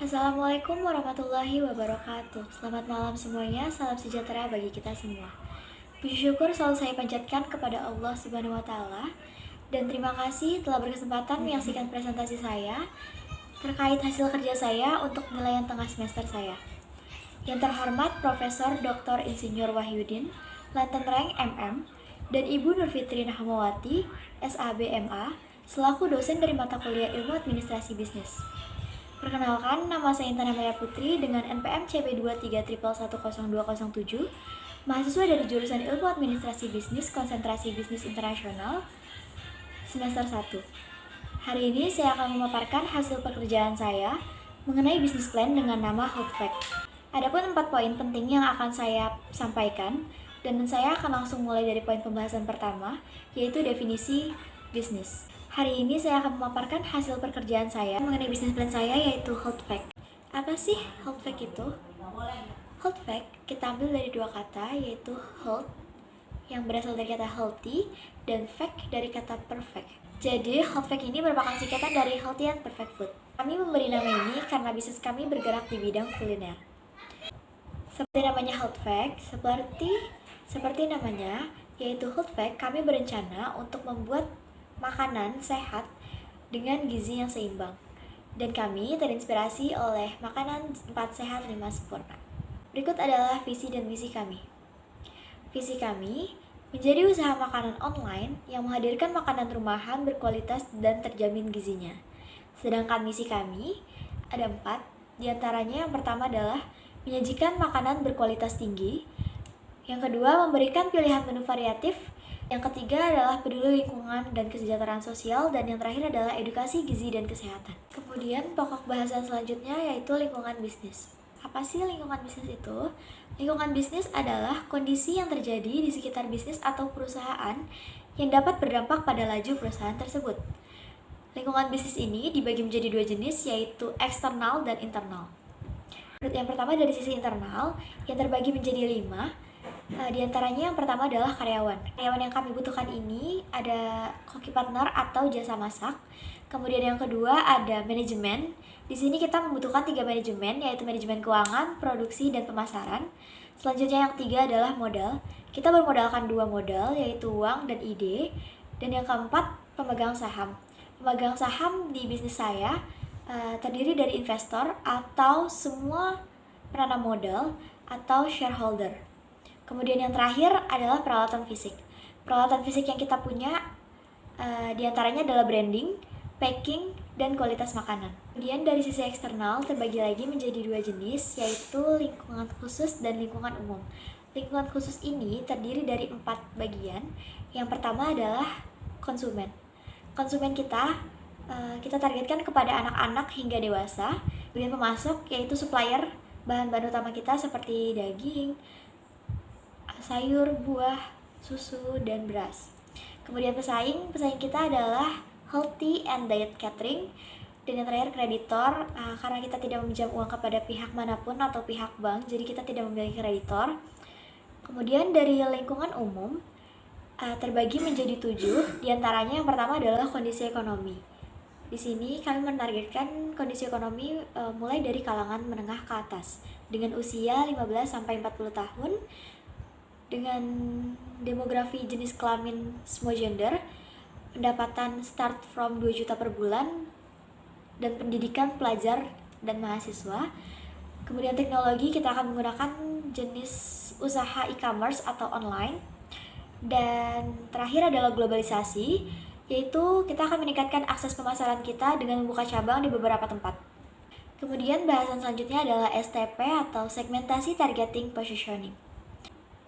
Assalamualaikum warahmatullahi wabarakatuh. Selamat malam semuanya, salam sejahtera bagi kita semua. Puji syukur selalu saya panjatkan kepada Allah Subhanahu wa taala dan terima kasih telah berkesempatan menyaksikan presentasi saya terkait hasil kerja saya untuk penilaian tengah semester saya. Yang terhormat Profesor Dr. Insinyur Wahyudin, Lantern Rank MM, dan Ibu Nurfitri Nahmawati, SAB MA, selaku dosen dari mata kuliah Ilmu Administrasi Bisnis. Perkenalkan, nama saya Intan Amelia Putri dengan NPM CB2311100207, mahasiswa dari jurusan Ilmu Administrasi Bisnis Konsentrasi Bisnis Internasional, semester 1. Hari ini saya akan memaparkan hasil pekerjaan saya mengenai bisnis plan dengan nama HealthFact. Adapun 4 poin penting yang akan saya sampaikan, dan saya akan langsung mulai dari poin pembahasan pertama, yaitu definisi bisnis. Hari ini saya akan memaparkan hasil pekerjaan saya mengenai bisnis plan saya, yaitu HealthFact. Apa sih HealthFact itu? HealthFact kita ambil dari dua kata, yaitu health yang berasal dari kata healthy dan fact dari kata perfect. Jadi HealthFact ini merupakan singkatan dari Healthy and Perfect Food. Kami memberi nama ini karena bisnis kami bergerak di bidang kuliner. Seperti namanya HealthFact, seperti namanya, yaitu HealthFact, kami berencana untuk membuat makanan sehat dengan gizi yang seimbang. Dan kami terinspirasi oleh makanan 4 sehat 5 sempurna. Berikut adalah visi dan misi kami. Visi kami menjadi usaha makanan online yang menghadirkan makanan rumahan berkualitas dan terjamin gizinya. Sedangkan misi kami ada 4, diantaranya yang pertama adalah menyajikan makanan berkualitas tinggi, yang kedua memberikan pilihan menu variatif, yang ketiga adalah peduli lingkungan dan kesejahteraan sosial, dan yang terakhir adalah edukasi gizi dan kesehatan. Kemudian pokok bahasan selanjutnya yaitu lingkungan bisnis. Apa sih lingkungan bisnis itu? Lingkungan bisnis adalah kondisi yang terjadi di sekitar bisnis atau perusahaan yang dapat berdampak pada laju perusahaan tersebut. Lingkungan bisnis ini dibagi menjadi 2 jenis, yaitu eksternal dan internal. Yang pertama dari sisi internal, yang terbagi menjadi 5. Di antaranya yang pertama adalah karyawan. Karyawan yang kami butuhkan ini ada koki partner atau jasa masak. Kemudian yang kedua ada manajemen. Di sini kita membutuhkan 3 manajemen, yaitu manajemen keuangan, produksi, dan pemasaran. Selanjutnya yang ketiga adalah modal. Kita bermodalkan 2 modal, yaitu uang dan ide. Dan yang keempat, pemegang saham. Pemegang saham di bisnis saya terdiri dari investor atau semua penanam modal atau shareholder. Kemudian yang terakhir adalah peralatan fisik. Peralatan fisik yang kita punya diantaranya adalah branding, packing, dan kualitas makanan. Kemudian dari sisi eksternal terbagi lagi menjadi 2 jenis, yaitu lingkungan khusus dan lingkungan umum. Lingkungan khusus ini terdiri dari 4 bagian. Yang pertama adalah konsumen. Konsumen kita targetkan kepada anak-anak hingga dewasa. Kemudian pemasok, yaitu supplier bahan-bahan utama kita seperti daging, sayur, buah, susu, dan beras. Kemudian pesaing kita adalah healthy and diet catering. Dan yang terakhir kreditor, karena kita tidak meminjam uang kepada pihak manapun atau pihak bank, jadi kita tidak memiliki kreditor. Kemudian dari lingkungan umum terbagi menjadi 7, diantaranya yang pertama adalah kondisi ekonomi. Di sini kami menargetkan kondisi ekonomi mulai dari kalangan menengah ke atas dengan usia 15-40 tahun, dengan demografi jenis kelamin semua gender, pendapatan start from 2 juta per bulan, dan pendidikan pelajar dan mahasiswa. Kemudian teknologi, kita akan menggunakan jenis usaha e-commerce atau online. Dan terakhir adalah globalisasi, yaitu kita akan meningkatkan akses pemasaran kita dengan membuka cabang di beberapa tempat. Kemudian bahasan selanjutnya adalah STP atau segmentasi targeting positioning.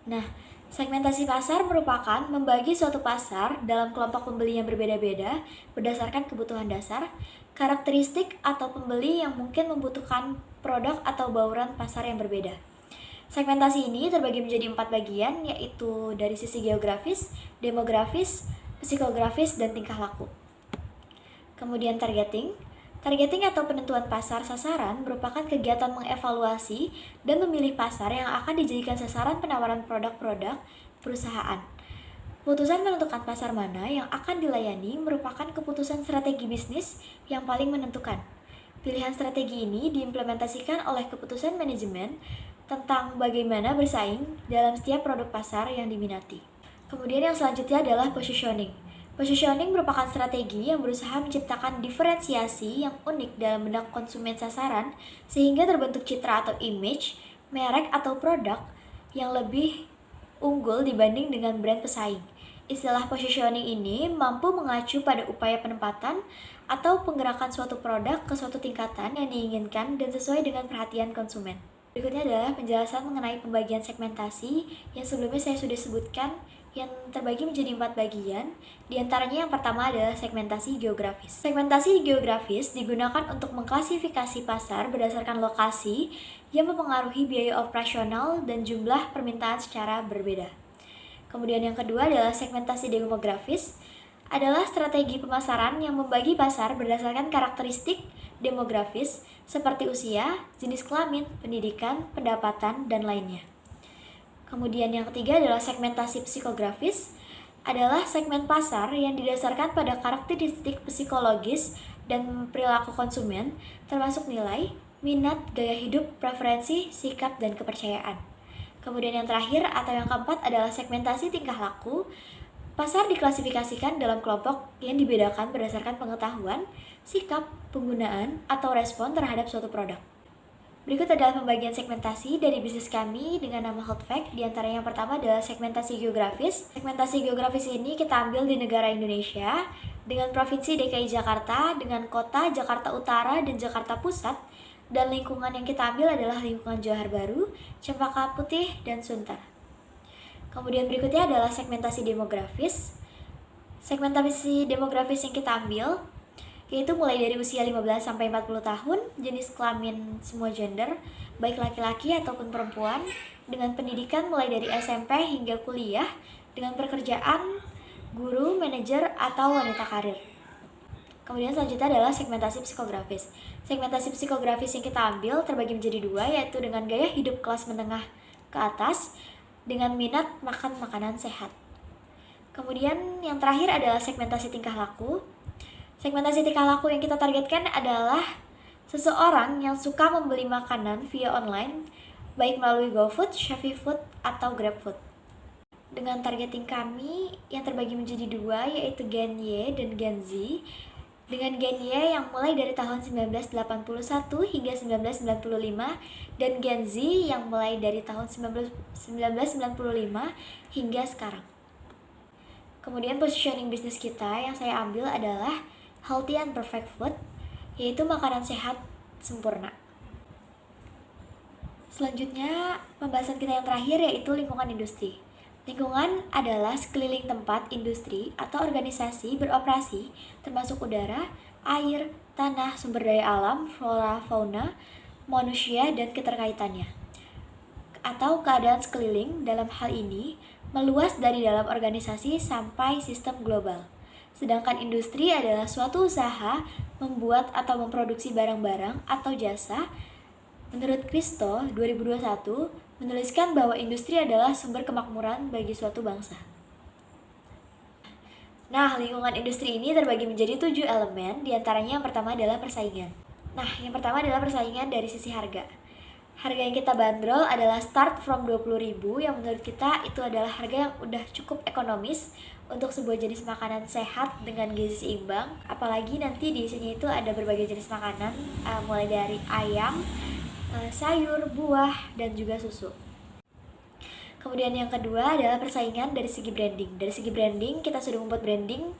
Nah, segmentasi pasar merupakan membagi suatu pasar dalam kelompok pembeli yang berbeda-beda berdasarkan kebutuhan dasar, karakteristik atau pembeli yang mungkin membutuhkan produk atau bauran pasar yang berbeda. Segmentasi ini terbagi menjadi 4 bagian, yaitu dari sisi geografis, demografis, psikografis, dan tingkah laku. Kemudian targeting atau penentuan pasar sasaran merupakan kegiatan mengevaluasi dan memilih pasar yang akan dijadikan sasaran penawaran produk-produk perusahaan. Keputusan menentukan pasar mana yang akan dilayani merupakan keputusan strategi bisnis yang paling menentukan. Pilihan strategi ini diimplementasikan oleh keputusan manajemen tentang bagaimana bersaing dalam setiap produk pasar yang diminati. Kemudian yang selanjutnya adalah positioning. Positioning merupakan strategi yang berusaha menciptakan diferensiasi yang unik dalam benak konsumen sasaran sehingga terbentuk citra atau image, merek atau produk yang lebih unggul dibanding dengan brand pesaing. Istilah positioning ini mampu mengacu pada upaya penempatan atau penggerakan suatu produk ke suatu tingkatan yang diinginkan dan sesuai dengan perhatian konsumen. Berikutnya adalah penjelasan mengenai pembagian segmentasi yang sebelumnya saya sudah sebutkan, yang terbagi menjadi 4 bagian. Di antaranya yang pertama adalah segmentasi geografis. Segmentasi geografis digunakan untuk mengklasifikasi pasar berdasarkan lokasi yang mempengaruhi biaya operasional dan jumlah permintaan secara berbeda. Kemudian yang kedua adalah segmentasi demografis, adalah strategi pemasaran yang membagi pasar berdasarkan karakteristik demografis seperti usia, jenis kelamin, pendidikan, pendapatan, dan lainnya. Kemudian yang ketiga adalah segmentasi psikografis, adalah segmen pasar yang didasarkan pada karakteristik psikologis dan perilaku konsumen, termasuk nilai, minat, gaya hidup, preferensi, sikap, dan kepercayaan. Kemudian yang terakhir atau yang keempat adalah segmentasi tingkah laku. Pasar diklasifikasikan dalam kelompok yang dibedakan berdasarkan pengetahuan, sikap, penggunaan, atau respon terhadap suatu produk. Berikut adalah pembagian segmentasi dari bisnis kami dengan nama Healthfact. Di antara yang pertama adalah segmentasi geografis. Segmentasi geografis ini kita ambil di negara Indonesia dengan Provinsi DKI Jakarta, dengan Kota Jakarta Utara dan Jakarta Pusat, dan lingkungan yang kita ambil adalah lingkungan Johar Baru, Cempaka Putih, dan Sunter. Kemudian berikutnya adalah segmentasi demografis. Segmentasi demografis yang kita ambil yaitu mulai dari usia 15 sampai 40 tahun, jenis kelamin semua gender, baik laki-laki ataupun perempuan, dengan pendidikan mulai dari SMP hingga kuliah, dengan pekerjaan guru, manajer, atau wanita karir. Kemudian selanjutnya adalah segmentasi psikografis. Segmentasi psikografis yang kita ambil terbagi menjadi 2, yaitu dengan gaya hidup kelas menengah ke atas, dengan minat makan makanan sehat. Kemudian yang terakhir adalah segmentasi tingkah laku. Segmentasi tingkah laku yang kita targetkan adalah seseorang yang suka membeli makanan via online, baik melalui GoFood, ShopeeFood, atau GrabFood. Dengan targeting kami yang terbagi menjadi 2, yaitu Gen Y dan Gen Z. Dengan Gen Y yang mulai dari tahun 1981 hingga 1995, dan Gen Z yang mulai dari tahun 1995 hingga sekarang. Kemudian positioning bisnis kita yang saya ambil adalah Healthy and Perfect Food, yaitu makanan sehat sempurna. Selanjutnya, pembahasan kita yang terakhir yaitu lingkungan industri. Lingkungan adalah sekeliling tempat industri atau organisasi beroperasi, termasuk udara, air, tanah, sumber daya alam, flora, fauna, manusia, dan keterkaitannya. Atau keadaan sekeliling dalam hal ini meluas dari dalam organisasi sampai sistem global. Sedangkan industri adalah suatu usaha membuat atau memproduksi barang-barang atau jasa. Menurut Christo 2021 menuliskan bahwa industri adalah sumber kemakmuran bagi suatu bangsa. Nah, lingkungan industri ini terbagi menjadi 7 elemen, diantaranya yang pertama adalah persaingan. Nah, yang pertama adalah persaingan dari sisi harga. Harga yang kita bandrol adalah start from 20.000, yang menurut kita itu adalah harga yang udah cukup ekonomis untuk sebuah jenis makanan sehat dengan gizi seimbang. Apalagi nanti di sini itu ada berbagai jenis makanan, mulai dari ayam, sayur, buah, dan juga susu. Kemudian yang kedua adalah persaingan dari segi branding. Dari segi branding, kita sudah membuat branding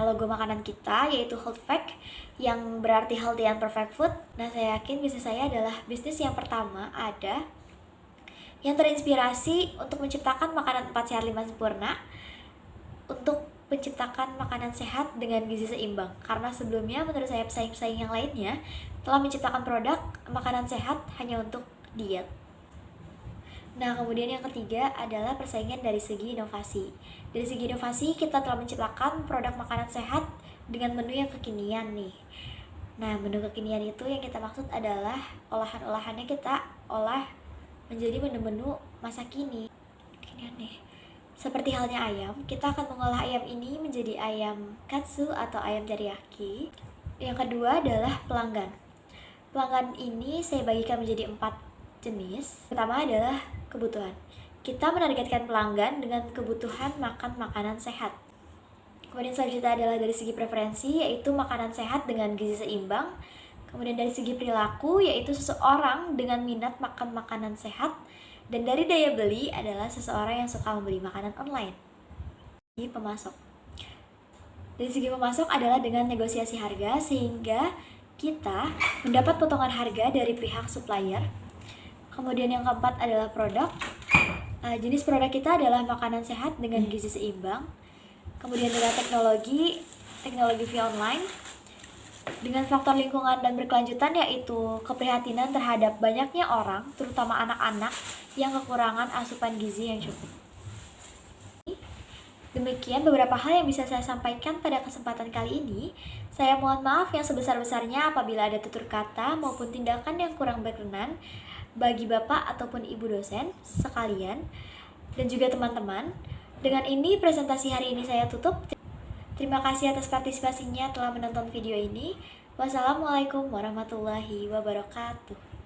logo makanan kita, yaitu Healthfact, yang berarti Healthy and Perfect Food. Nah, saya yakin bisnis saya adalah bisnis yang pertama ada yang terinspirasi untuk menciptakan makanan 4 sehat 5 sempurna, untuk menciptakan makanan sehat dengan gizi seimbang. Karena sebelumnya menurut saya pesaing-pesaing yang lainnya telah menciptakan produk makanan sehat hanya untuk diet. Nah, kemudian yang ketiga adalah persaingan dari segi inovasi. Dari segi inovasi, kita telah menciptakan produk makanan sehat dengan menu yang kekinian nih. Nah, menu kekinian itu yang kita maksud adalah olahan-olahannya kita olah menjadi menu-menu masa kini. Kekinian nih. Seperti halnya ayam, kita akan mengolah ayam ini menjadi ayam katsu atau ayam teriyaki. Yang kedua adalah pelanggan. Pelanggan ini saya bagikan menjadi 4 jenis. Pertama adalah kebutuhan. Kita menargetkan pelanggan dengan kebutuhan makan makanan sehat. Kemudian selanjutnya adalah dari segi preferensi, yaitu makanan sehat dengan gizi seimbang. Kemudian dari segi perilaku, yaitu seseorang dengan minat makan makanan sehat. Dan dari daya beli adalah seseorang yang suka membeli makanan online. Dari segi pemasok adalah dengan negosiasi harga, sehingga kita mendapat potongan harga dari pihak supplier. Kemudian yang keempat adalah produk. Jenis produk kita adalah makanan sehat dengan gizi seimbang. Kemudian dengan teknologi via online. Dengan faktor lingkungan dan berkelanjutan, yaitu keprihatinan terhadap banyaknya orang, terutama anak-anak, yang kekurangan asupan gizi yang cukup. Demikian beberapa hal yang bisa saya sampaikan pada kesempatan kali ini. Saya mohon maaf yang sebesar-besarnya apabila ada tutur kata maupun tindakan yang kurang berkenan bagi Bapak ataupun Ibu dosen sekalian dan juga teman-teman. Dengan ini presentasi hari ini saya tutup. Terima kasih atas partisipasinya telah menonton video ini. Wassalamualaikum warahmatullahi wabarakatuh.